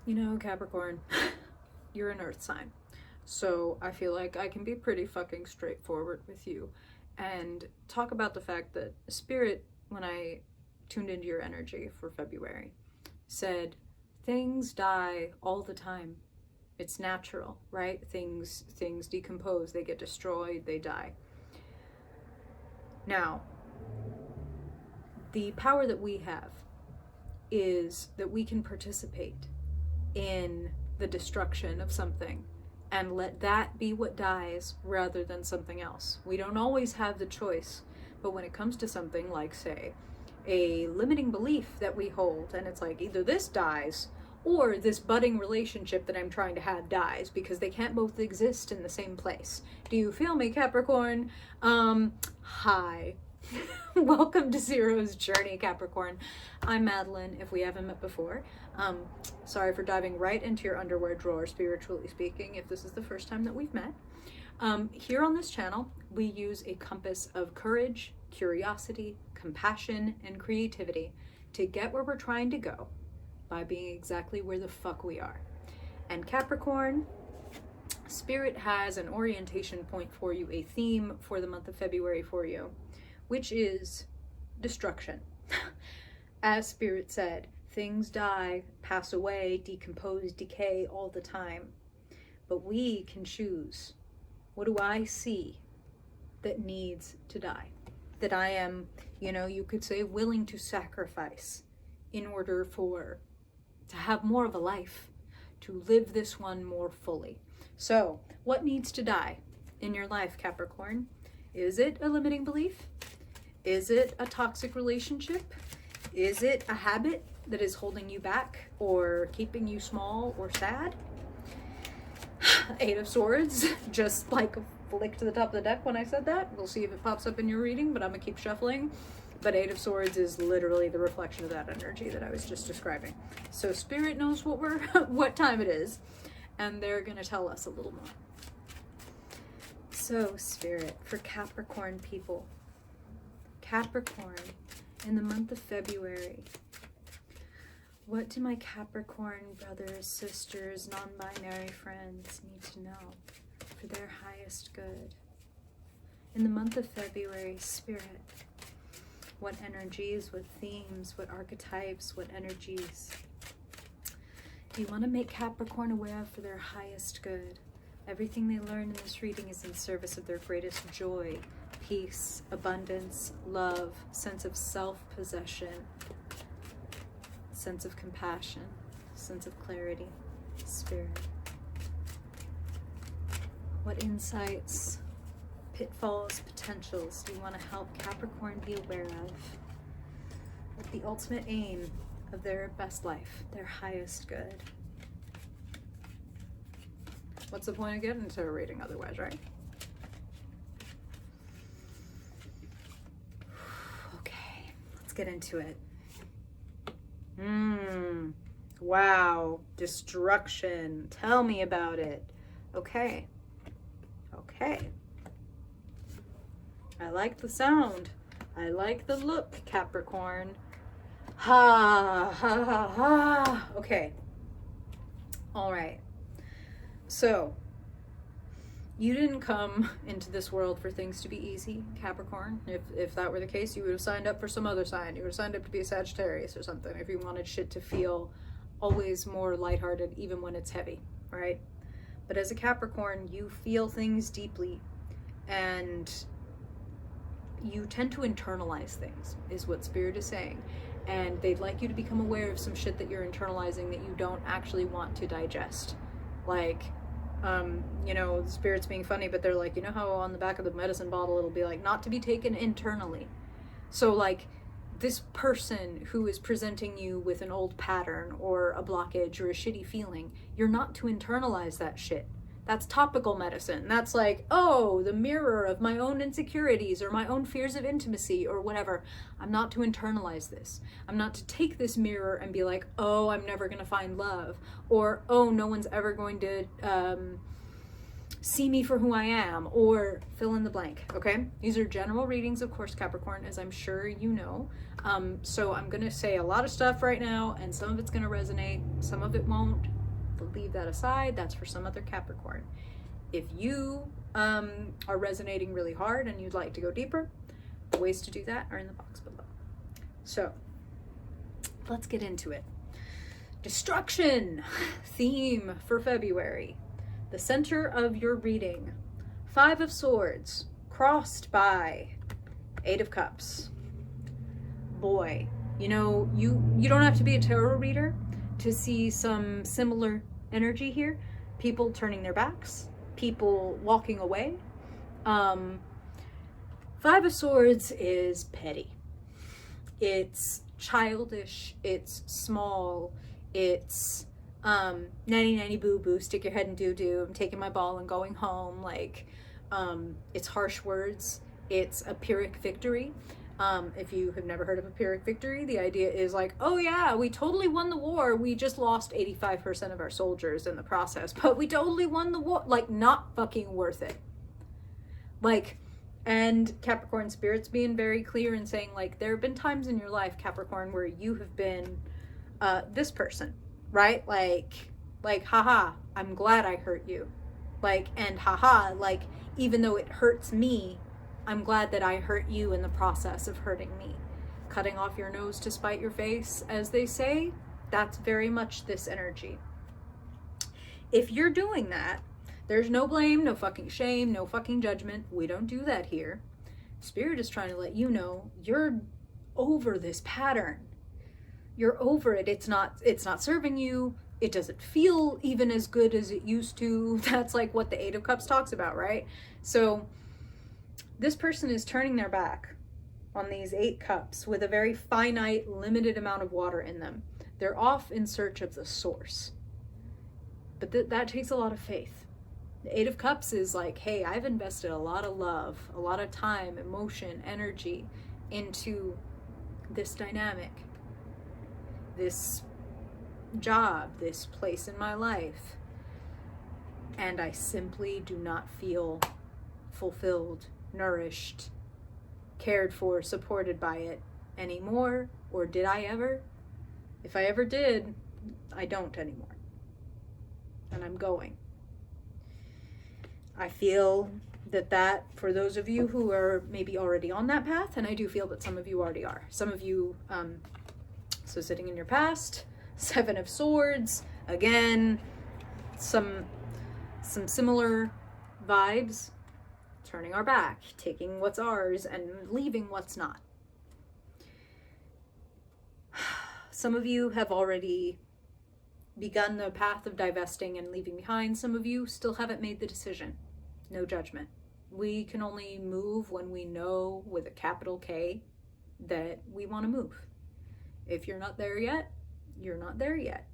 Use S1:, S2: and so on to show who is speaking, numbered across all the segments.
S1: You know, Capricorn, you're an earth sign. So I feel like I can be pretty fucking straightforward with you and talk about the fact that Spirit, when I tuned into your energy for February, said things die all the time. It's natural, right? Things decompose, they get destroyed, they die. Now, the power that we have is that we can participate in the destruction of something and let that be what dies rather than something else. We don't always have the choice, but when it comes to something like, say, a limiting belief that we hold, and it's like either this dies or this budding relationship that I'm trying to have dies, because they can't both exist in the same place. Do you feel me, Capricorn? Hi. Welcome to Zero's Journey, Capricorn. I'm Madeline, if we haven't met before. Sorry for diving right into your underwear drawer, spiritually speaking, if this is the first time that we've met. Here on this channel, we use a compass of courage, curiosity, compassion, and creativity to get where we're trying to go by being exactly where the fuck we are. And Capricorn, Spirit has an orientation point for you, a theme for the month of February for you, which is destruction. As Spirit said, things die, pass away, decompose, decay all the time. But we can choose, what do I see that needs to die? That I am, you could say, willing to sacrifice in order to have more of a life, to live this one more fully. So, what needs to die in your life, Capricorn? Is it a limiting belief? Is it a toxic relationship? Is it a habit that is holding you back or keeping you small or sad? Eight of Swords, just like flick to the top of the deck when I said that. We'll see if it pops up in your reading, but I'm gonna keep shuffling. But Eight of Swords is literally the reflection of that energy that I was just describing. So Spirit knows what time it is, and they're gonna tell us a little more. So Spirit, for Capricorn people, Capricorn, in the month of February, what do my Capricorn brothers, sisters, non-binary friends need to know for their highest good? In the month of February, Spirit, what energies, what themes, what archetypes, what energies do you want to make Capricorn aware of for their highest good? Everything they learn in this reading is in service of their greatest joy, peace, abundance, love, sense of self-possession, sense of compassion, sense of clarity, Spirit. What insights, pitfalls, potentials do you want to help Capricorn be aware of with the ultimate aim of their best life, their highest good? What's the point of getting into a reading otherwise, right? Okay, let's get into it. Wow, destruction. Tell me about it. Okay. I like the sound. I like the look, Capricorn. Ha, ha, ha, ha. Okay. All right. So, you didn't come into this world for things to be easy, Capricorn. If that were the case, you would have signed up for some other sign. You would have signed up to be a Sagittarius or something if you wanted shit to feel always more lighthearted, even when it's heavy, right? But as a Capricorn, you feel things deeply, and you tend to internalize things, is what Spirit is saying. And they'd like you to become aware of some shit that you're internalizing that you don't actually want to digest. Like, the Spirit's being funny, but they're like, how on the back of the medicine bottle it'll be like, not to be taken internally. So like, this person who is presenting you with an old pattern or a blockage or a shitty feeling, you're not to internalize that shit. That's topical medicine. That's like, oh, the mirror of my own insecurities or my own fears of intimacy or whatever. I'm not to internalize this. I'm not to take this mirror and be like, oh, I'm never going to find love. Or, oh, no one's ever going to see me for who I am, or fill in the blank, okay? These are general readings, of course, Capricorn, as I'm sure you know. So I'm going to say a lot of stuff right now, and some of it's going to resonate, some of it won't. Leave that aside. That's for some other Capricorn. If you are resonating really hard and you'd like to go deeper, the ways to do that are in the box below. So let's get into it. Destruction theme for February. The center of your reading. 5 of Swords, crossed by 8 of Cups. Boy, you know, you don't have to be a tarot reader to see some similar energy here. People turning their backs, people walking away. 5 of Swords is petty. It's childish, it's small, it's nanny boo boo, stick your head in doo doo, I'm taking my ball and going home. Like, it's harsh words, it's a Pyrrhic victory. If you have never heard of a Pyrrhic victory, the idea is like, oh yeah, we totally won the war, we just lost 85% of our soldiers in the process, but we totally won the war. Like, not fucking worth it. Like, and Capricorn spirit's being very clear and saying, like, there have been times in your life, Capricorn, where you have been this person, right? Like, haha, I'm glad I hurt you. Like, and haha, like, even though it hurts me, I'm glad that I hurt you in the process of hurting me. Cutting off your nose to spite your face, as they say, that's very much this energy. If you're doing that, there's no blame, no fucking shame, no fucking judgment. We don't do that here. Spirit is trying to let you know you're over this pattern. You're over it. It's not serving you. It doesn't feel even as good as it used to. That's like what the 8 of Cups talks about, right? So this person is turning their back on these 8 cups with a very finite, limited amount of water in them. They're off in search of the source. But that takes a lot of faith. The 8 of Cups is like, hey, I've invested a lot of love, a lot of time, emotion, energy into this dynamic, this job, this place in my life. And I simply do not feel fulfilled, nourished, cared for, supported by it anymore. Or did I ever? If I ever did, I don't anymore. And I'm going. I feel that for those of you who are maybe already on that path, and I do feel that some of you already are. Some of you, so sitting in your past, 7 of Swords, again, some similar vibes. Turning our back, taking what's ours and leaving what's not. Some of you have already begun the path of divesting and leaving behind. Some of you still haven't made the decision. No judgment. We can only move when we know, with a capital K, that we want to move. If you're not there yet, you're not there yet.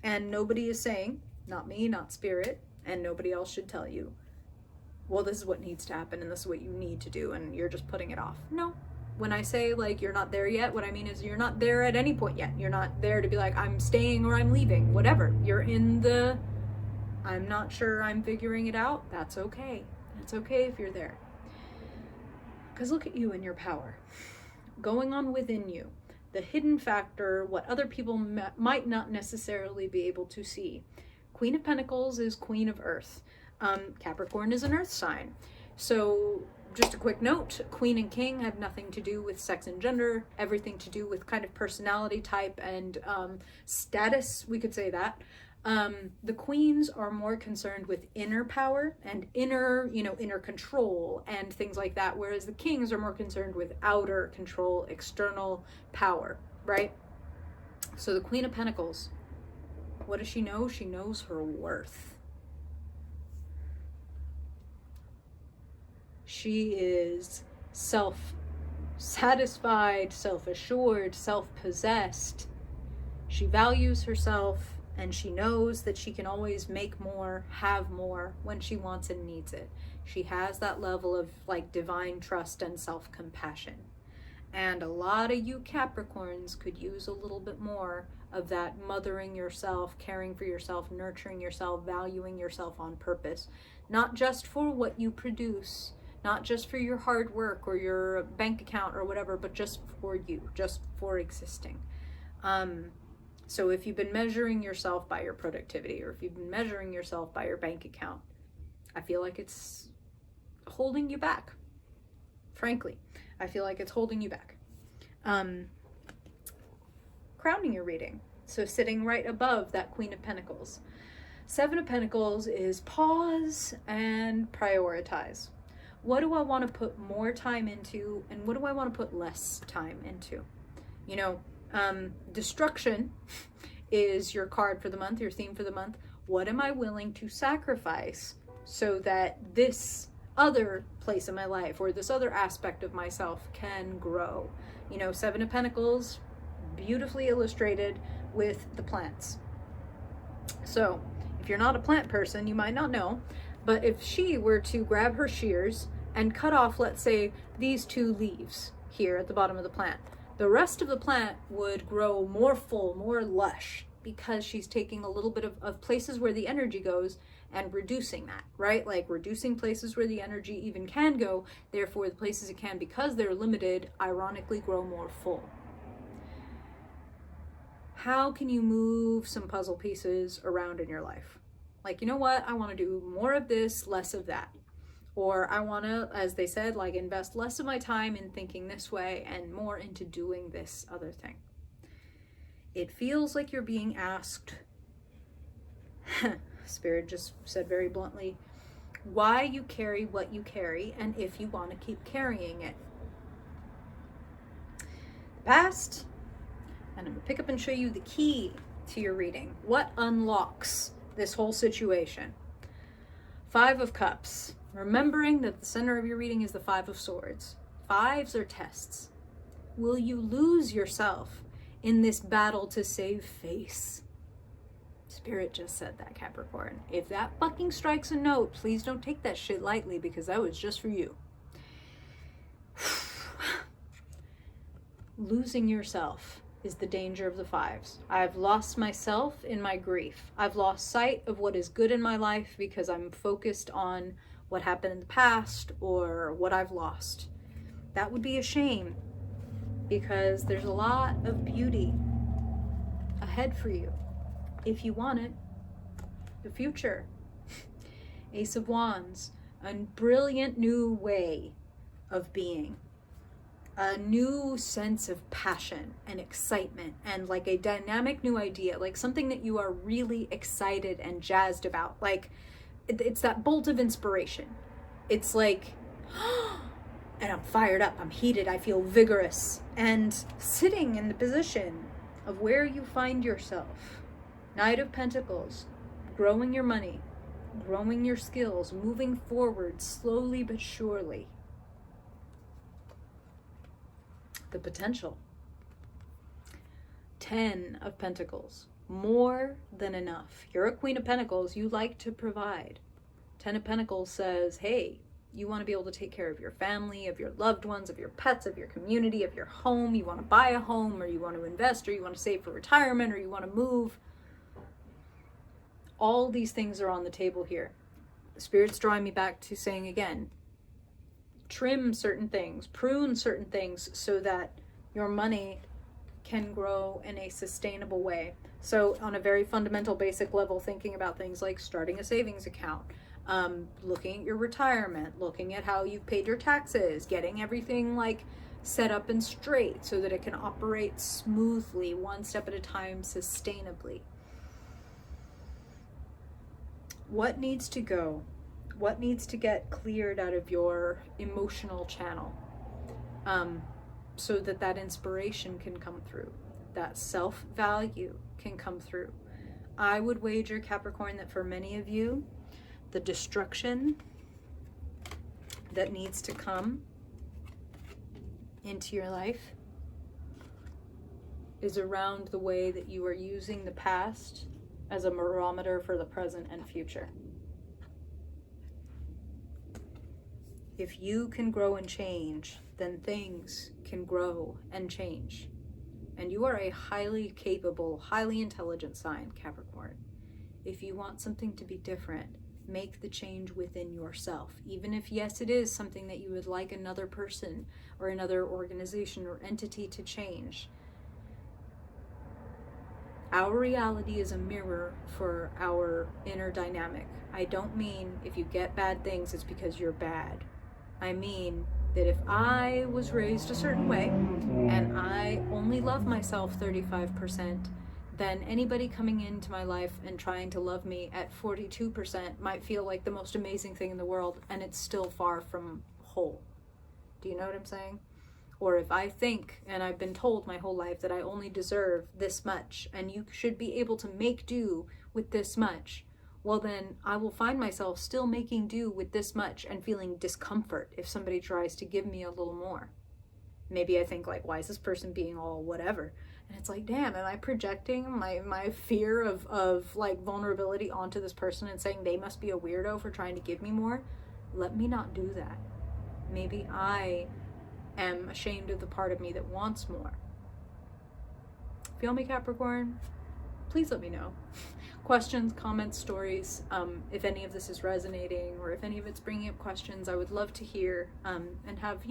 S1: And nobody is saying, not me, not spirit, and nobody else should tell you, well, this is what needs to happen and this is what you need to do, and you're just putting it off. No. When I say, like, you're not there yet, what I mean is you're not there at any point yet. You're not there to be like, I'm staying or I'm leaving, whatever. You're in the, I'm not sure, I'm figuring it out. That's okay. It's okay if you're there. Because look at you and your power. Going on within you. The hidden factor, what other people might not necessarily be able to see. Queen of Pentacles is Queen of Earth. Capricorn is an earth sign. So just a quick note, Queen and King have nothing to do with sex and gender, everything to do with kind of personality type and status, we could say that. The queens are more concerned with inner power and inner control and things like that, whereas the kings are more concerned with outer control, external power, right? So the Queen of Pentacles, what does she know? She knows her worth. She is self-satisfied, self-assured, self-possessed. She values herself, and she knows that she can always make more, have more when she wants and needs it. She has that level of like divine trust and self-compassion. And a lot of you Capricorns could use a little bit more of that mothering yourself, caring for yourself, nurturing yourself, valuing yourself on purpose. Not just for what you produce, not just for your hard work or your bank account or whatever, but just for you, just for existing. So if you've been measuring yourself by your productivity, or if you've been measuring yourself by your bank account, I feel like it's holding you back. Frankly, I feel like it's holding you back. Crowning your reading. So sitting right above that Queen of Pentacles. Seven of Pentacles is pause and prioritize. What do I want to put more time into, and what do I want to put less time into? You know, destruction is your card for the month, your theme for the month. What am I willing to sacrifice so that this other place in my life or this other aspect of myself can grow? You know, Seven of Pentacles, beautifully illustrated with the plants. So if you're not a plant person, you might not know, but if she were to grab her shears and cut off, let's say, these two leaves here at the bottom of the plant, the rest of the plant would grow more full, more lush, because she's taking a little bit of places where the energy goes and reducing that, right? Like reducing places where the energy even can go, therefore the places it can, because they're limited, ironically grow more full. How can you move some puzzle pieces around in your life? Like, you know what? I want to do more of this, less of that. Or I want to, as they said, like invest less of my time in thinking this way and more into doing this other thing. It feels like you're being asked, Spirit just said very bluntly, why you carry what you carry and if you want to keep carrying it. The past, and I'm going to pick up and show you the key to your reading. What unlocks this whole situation? Five of Cups. Remembering that the center of your reading is the Five of Swords. Fives are tests. Will you lose yourself in this battle to save face? Spirit just said that, Capricorn. If that fucking strikes a note, please don't take that shit lightly, because that was just for you. Losing yourself is the danger of the fives. I've lost myself in my grief. I've lost sight of what is good in my life because I'm focused on what happened in the past or what I've lost. That would be a shame, because there's a lot of beauty ahead for you if you want it. The future. Ace of Wands. A brilliant new way of being. A new sense of passion and excitement, and like a dynamic new idea, like something that you are really excited and jazzed about. Like it's that bolt of inspiration. It's like, and I'm fired up, I'm heated, I feel vigorous. And sitting in the position of where you find yourself, Knight of Pentacles, growing your money, growing your skills, moving forward slowly but surely. The potential. 10 of Pentacles. More than enough. You're a Queen of Pentacles. You like to provide. 10 of Pentacles says, hey, you want to be able to take care of your family, of your loved ones, of your pets, of your community, of your home. You want to buy a home, or you want to invest, or you want to save for retirement, or you want to move. All these things are on the table here. The Spirit's drawing me back to saying again, trim certain things, prune certain things so that your money can grow in a sustainable way. So on a very fundamental, basic level, thinking about things like starting a savings account, looking at your retirement, looking at how you've paid your taxes, getting everything like set up and straight so that it can operate smoothly, one step at a time, sustainably. What needs to go? What needs to get cleared out of your emotional channel so that that inspiration can come through, that self-value can come through? I would wager, Capricorn, that for many of you, the destruction that needs to come into your life is around the way that you are using the past as a barometer for the present and future. If you can grow and change, then things can grow and change. and you are a highly capable, highly intelligent sign, Capricorn. If you want something to be different, make the change within yourself. Even if, yes, it is something that you would like another person or another organization or entity to change. Our reality is a mirror for our inner dynamic. I don't mean if you get bad things, it's because you're bad. I mean that if I was raised a certain way and I only love myself 35%, then anybody coming into my life and trying to love me at 42% might feel like the most amazing thing in the world, and it's still far from whole. Do you know what I'm saying? Or if I think, and I've been told my whole life, that I only deserve this much and you should be able to make do with this much, well then I will find myself still making do with this much and feeling discomfort if somebody tries to give me a little more. Maybe I think like, why is this person being all whatever? And it's like, damn, am I projecting my fear of like vulnerability onto this person and saying they must be a weirdo for trying to give me more? Let me not do that. Maybe I am ashamed of the part of me that wants more. Feel me, Capricorn? Please let me know. Questions, comments, stories, if any of this is resonating or if any of it's bringing up questions, I would love to hear and have,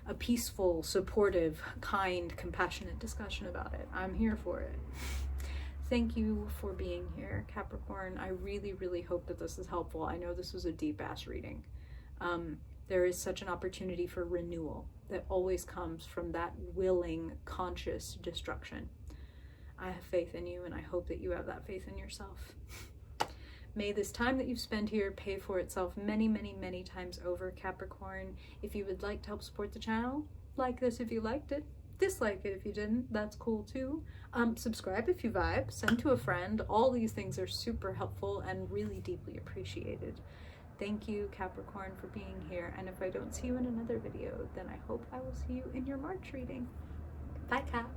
S1: a peaceful, supportive, kind, compassionate discussion about it. I'm here for it. Thank you for being here, Capricorn. I really, really hope that this is helpful. I know this was a deep-ass reading. There is such an opportunity for renewal that always comes from that willing, conscious destruction. I have faith in you, and I hope that you have that faith in yourself. May this time that you've spent here pay for itself many, many, many times over, Capricorn. If you would like to help support the channel, like this if you liked it, dislike it if you didn't, that's cool too. Subscribe if you vibe, send to a friend. All these things are super helpful and really deeply appreciated. Thank you, Capricorn, for being here. And if I don't see you in another video, then I hope I will see you in your March reading. Bye, Cap.